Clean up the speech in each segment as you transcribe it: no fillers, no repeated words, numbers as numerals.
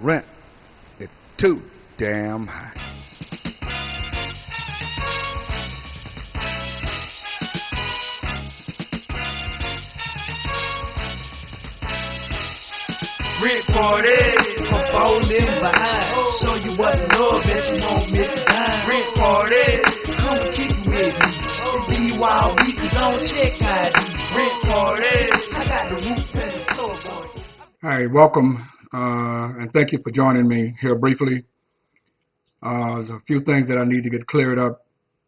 Rent is too damn high. Rent party for falling behind. Show you what love that you won't miss a dime. Rent party, come and kick with me. It's be wild week, cause I don't check ID. Rent party, I got the roof and the floor going. Hi, welcome, and thank you for joining me here briefly. There's a few things that I need to get cleared up.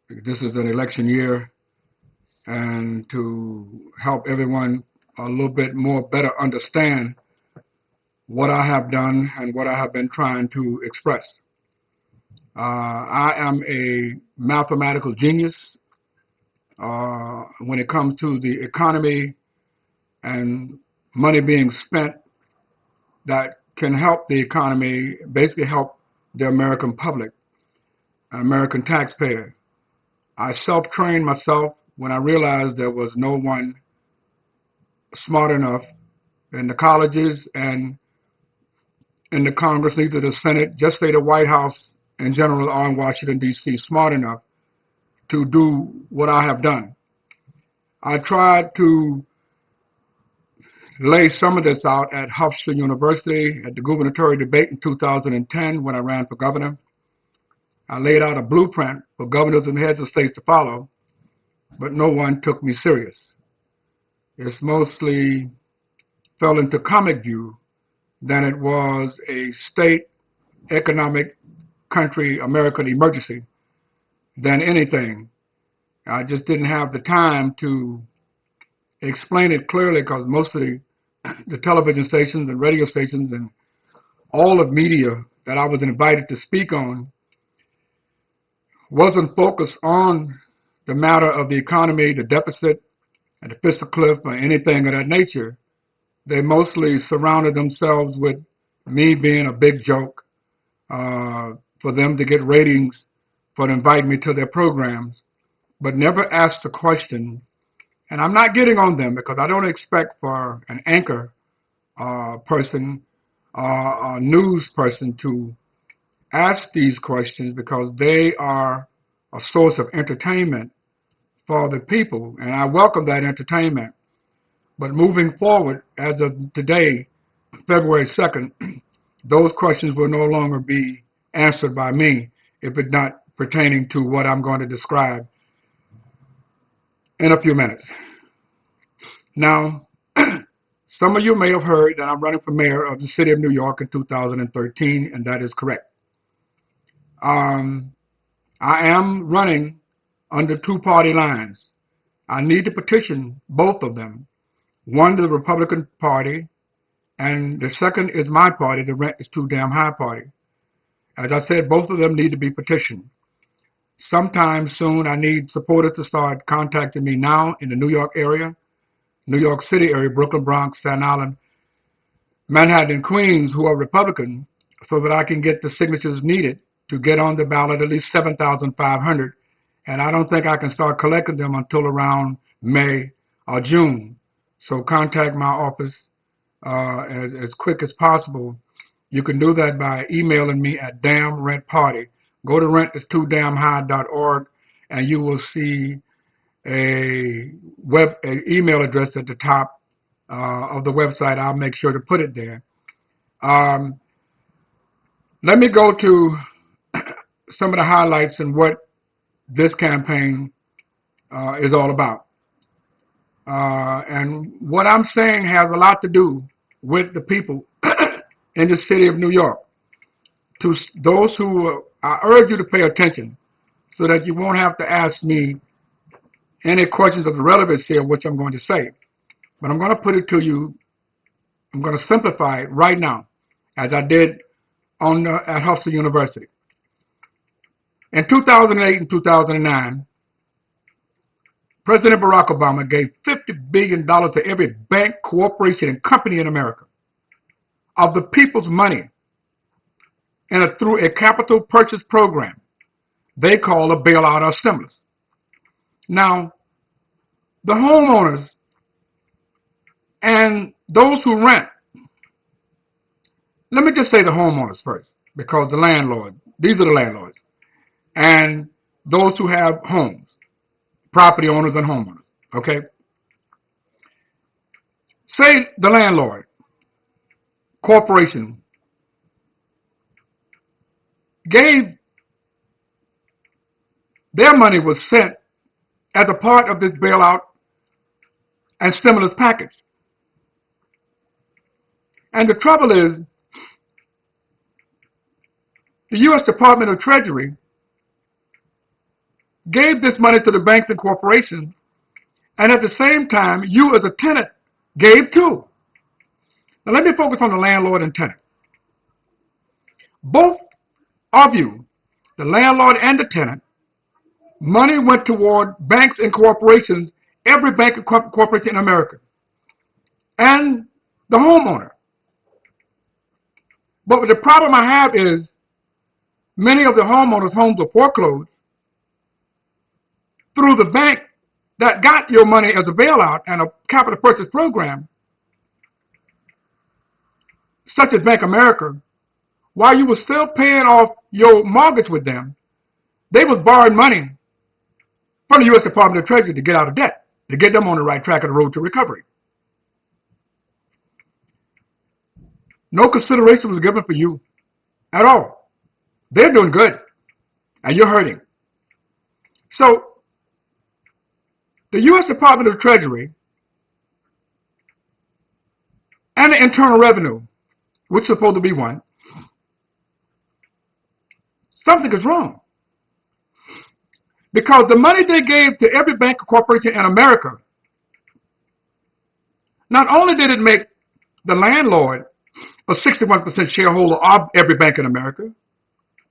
This is an election year, and to help everyone a little bit more better understand what I have done and what I have been trying to express. I am a mathematical genius when it comes to the economy and money being spent that can help the economy, basically help the American public, American taxpayer. I self-trained myself when I realized there was no one smart enough in the colleges and in the Congress, neither the Senate, just say the White House in general or in Washington, D.C., smart enough to do what I have done. I tried to lay some of this out at Hofstra University at the gubernatorial debate in 2010 when I ran for governor. I laid out a blueprint for governors and heads of states to follow, but no one took me serious. It's mostly fell into comic view than it was a state economic country American emergency than anything. I just didn't have the time to explain it clearly because most of the television stations and radio stations and all of media that I was invited to speak on wasn't focused on the matter of the economy, the deficit, and the fiscal cliff, or anything of that nature. They mostly surrounded themselves with me being a big joke for them to get ratings for inviting me to their programs, but never asked the question. And I'm not getting on them because I don't expect for an anchor person, a news person to ask these questions because they are a source of entertainment for the people, and I welcome that entertainment. But moving forward, as of today, February 2nd, those questions will no longer be answered by me if it's not pertaining to what I'm going to describe in a few minutes. Now, some of you may have heard that I'm running for mayor of the city of New York in 2013, and that is correct. I am running under two-party lines. I need to petition both of them. One to the Republican Party, and the second is my party, the Rent is Too Damn High Party. As I said, both of them need to be petitioned. Sometime soon, I need supporters to start contacting me now in the New York area, New York City area, Brooklyn, Bronx, Staten Island, Manhattan, and Queens, who are Republican, so that I can get the signatures needed to get on the ballot, at least 7,500. And I don't think I can start collecting them until around May or June. So contact my office as quick as possible. You can do that by emailing me at damnrentparty. Go to rentis2damnhigh.org and you will see a email address at the top of the website. I'll make sure to put it there. Let me go to some of the highlights and what this campaign is all about. And what I'm saying has a lot to do with the people in the city of New York. To those who, I urge you to pay attention so that you won't have to ask me any questions of the relevancy of what I'm going to say. But I'm going to put it to you, I'm going to simplify it right now, as I did at Hofstra University. In 2008 and 2009, President Barack Obama gave $50 billion to every bank, corporation, and company in America of the people's money through a capital purchase program they call a bailout or stimulus. Now, the homeowners and those who rent let me just say the homeowners first, because the landlord, these are the landlords, and those who have homes, property owners and homeowners, okay? Say the landlord, corporation, gave, their money was sent as a part of this bailout and stimulus package. And the trouble is, the U.S. Department of Treasury gave this money to the banks and corporations, and at the same time, you as a tenant gave too. Now let me focus on the landlord and tenant. Both of you, the landlord and the tenant, money went toward banks and corporations, every bank and corporation in America, and the homeowner. But the problem I have is many of the homeowners' homes were foreclosed through the bank that got your money as a bailout and a capital purchase program, such as Bank of America. While you were still paying off your mortgage with them, they was borrowing money from the U.S. Department of Treasury to get out of debt, to get them on the right track of the road to recovery. No consideration was given for you at all. They're doing good, and you're hurting. So, the U.S. Department of Treasury and the Internal Revenue, which is supposed to be one, something is wrong. Because the money they gave to every bank or corporation in America, not only did it make the landlord a 61% shareholder of every bank in America,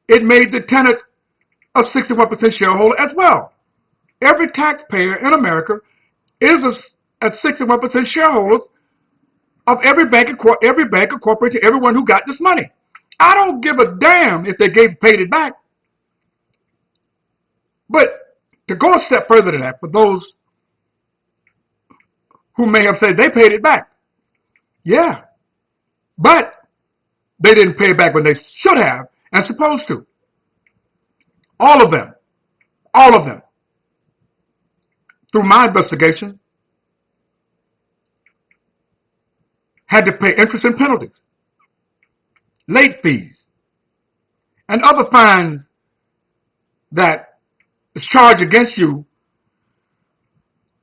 it made the tenant a 61% shareholder as well. Every taxpayer in America is at 61% shareholders of every bank or corporation, everyone who got this money. I don't give a damn if they paid it back. But to go a step further than that, for those who may have said they paid it back, yeah, but they didn't pay it back when they should have and supposed to. All of them, through my investigation, had to pay interest and penalties, late fees, and other fines that is charged against you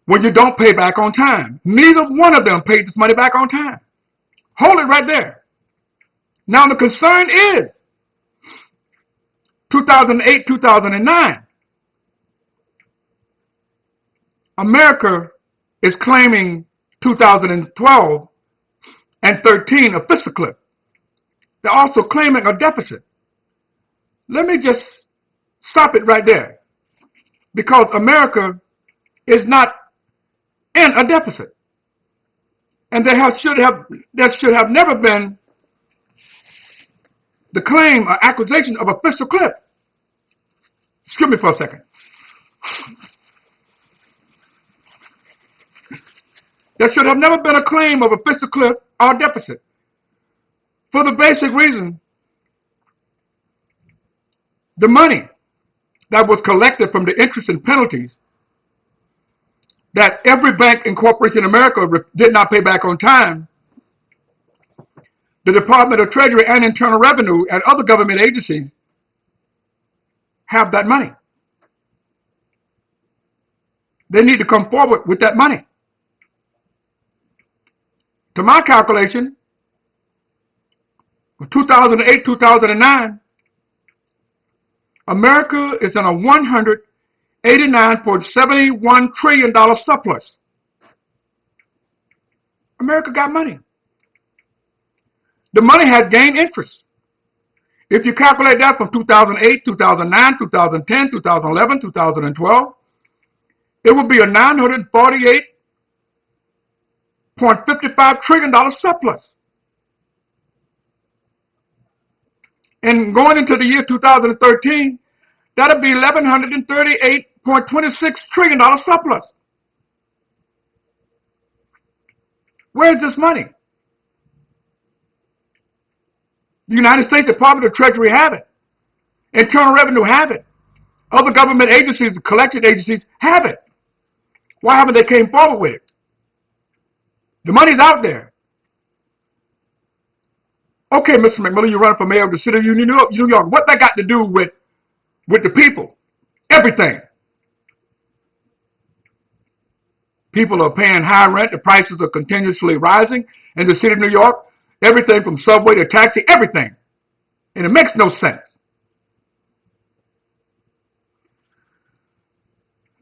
when you don't pay back on time. Neither one of them paid this money back on time. Hold it right there. Now the concern is 2008, 2009. America is claiming 2012 and 13 a fiscal cliff. They're also claiming a deficit. Let me just stop it right there, because America is not in a deficit, and there should have never been the claim or accusation of a fiscal cliff. Excuse me for a second. There should have never been a claim of a fiscal cliff or deficit, for the basic reason the money that was collected from the interest and penalties that every bank and corporation in America did not pay back on time, the Department of Treasury and Internal Revenue and other government agencies have that money. They need to come forward with that money. To my calculation, 2008, 2009, America is in a $189.71 trillion surplus. America got money. The money has gained interest. If you calculate that from 2008, 2009, 2010, 2011, 2012, it would be a $948.55 trillion surplus. And going into the year 2013, that'll be $1,138.26 trillion surplus. Where's this money? The United States Department of Treasury have it. Internal Revenue have it. Other government agencies, collection agencies have it. Why haven't they came forward with it? The money's out there. Okay, Mr. McMillan, you're running for mayor of the city of New York. What that got to do with the people? Everything. People are paying high rent. The prices are continuously rising in the city of New York. Everything from subway to taxi, everything. And it makes no sense.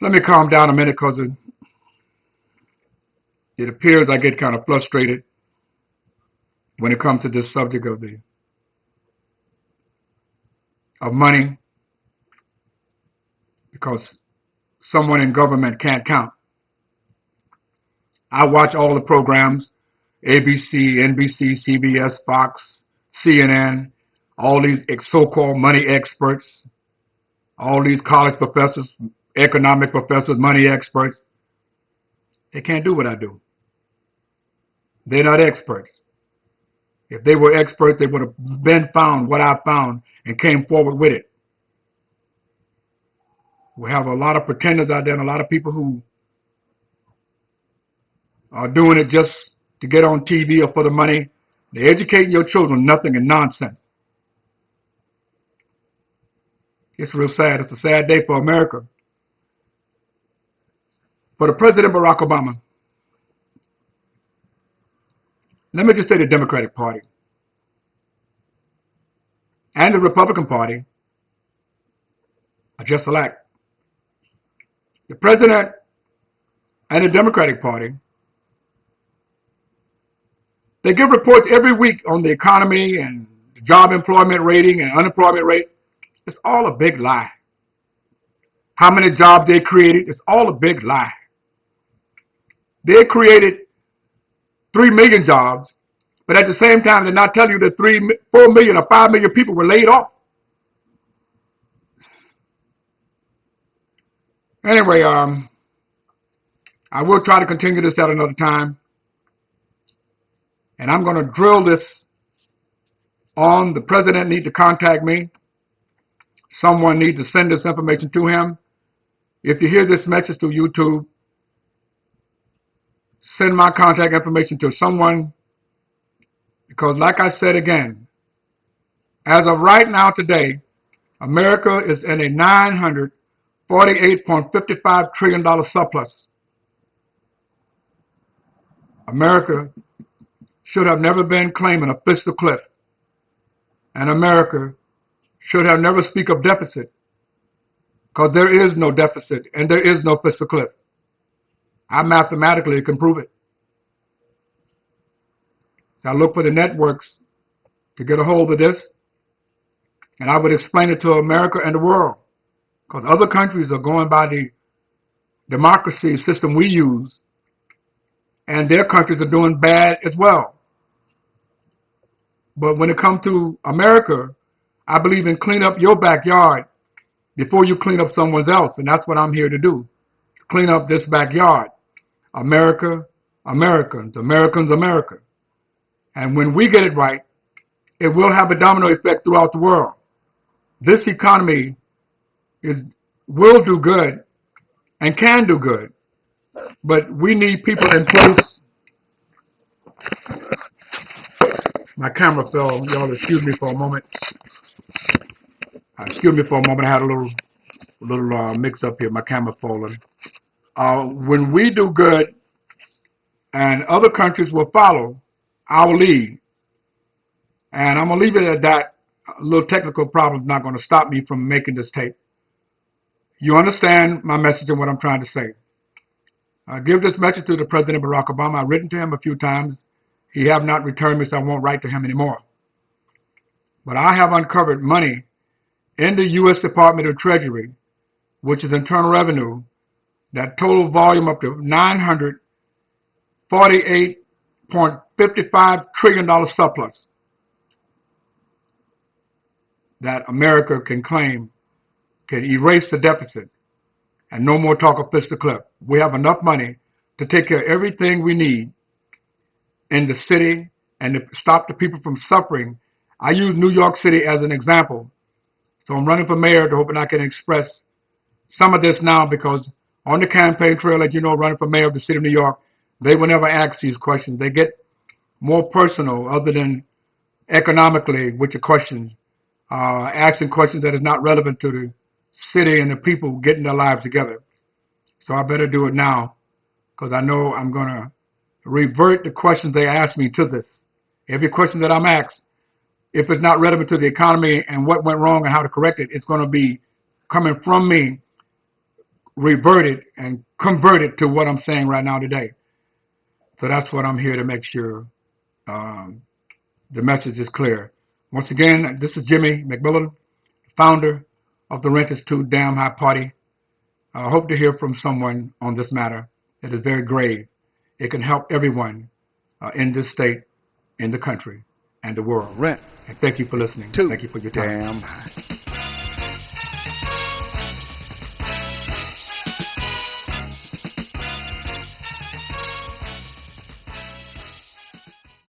Let me calm down a minute because it appears I get kind of frustrated when it comes to this subject of money, because someone in government can't count. I watch all the programs, ABC, NBC, CBS, Fox, CNN, all these so-called money experts, all these college professors, economic professors, money experts. They can't do what I do. They're not experts. If they were experts, they would have been found what I found and came forward with it. We have a lot of pretenders out there and a lot of people who are doing it just to get on TV or for the money. They're educating your children nothing and nonsense. It's real sad. It's a sad day for America. For the President Barack Obama, let me just say the Democratic Party and the Republican Party are just alike. The President and the Democratic Party, they give reports every week on the economy and the job employment rating and unemployment rate. It's all a big lie. How many jobs they created, it's all a big lie. They created 3 million jobs, but at the same time, they're not telling you that 4 million or 5 million people were laid off. Anyway, I will try to continue this at another time. And I'm going to drill this on. The president needs to contact me. Someone needs to send this information to him. If you hear this message through YouTube, send my contact information to someone, because like I said again, as of right now today, America is in a $948.55 trillion surplus. America should have never been claiming a fiscal cliff. And America should have never speak of deficit, because there is no deficit and there is no fiscal cliff. I mathematically can prove it. So I look for the networks to get a hold of this, and I would explain it to America and the world, because other countries are going by the democracy system we use, and their countries are doing bad as well. But when it comes to America, I believe in clean up your backyard before you clean up someone else, and that's what I'm here to do. Clean up this backyard. America, Americans, Americans, America. And when we get it right, it will have a domino effect throughout the world. This economy will do good and can do good, but we need people in place. My camera fell. Y'all excuse me for a moment. Excuse me for a moment. I had a little mix up here. My camera falling. When we do good, and other countries will follow our lead, and I'm gonna leave it at that. A little technical problem is not going to stop me from making this tape. You understand my message and what I'm trying to say. I give this message to the President Barack Obama. I've written to him a few times. He have not returned me, so I won't write to him anymore. But I have uncovered money in the U.S. Department of Treasury, which is Internal Revenue, that total volume up to $948.55 trillion surplus that America can claim, can erase the deficit, and no more talk of fiscal cliff. We have enough money to take care of everything we need in the city and to stop the people from suffering I use New York City as an example. So I'm running for mayor to hoping I can express some of this now, because on the campaign trail, as you know, running for mayor of the city of New York, they will never ask these questions. They get more personal other than economically with your questions, asking questions that is not relevant to the city and the people getting their lives together. So I better do it now, because I know I'm going to revert the questions they ask me to this. Every question that I'm asked, if it's not relevant to the economy and what went wrong and how to correct it, it's going to be coming from me, reverted and converted to what I'm saying right now today. So that's what I'm here to make sure the message is clear. Once again, this is Jimmy McMillan, founder of the Rent is Too Damn High Party. I hope to hear from someone on this matter. It is very grave. It can help everyone in this state, in the country, and the world. Rent. And thank you for listening. Too thank you for your time. Damn.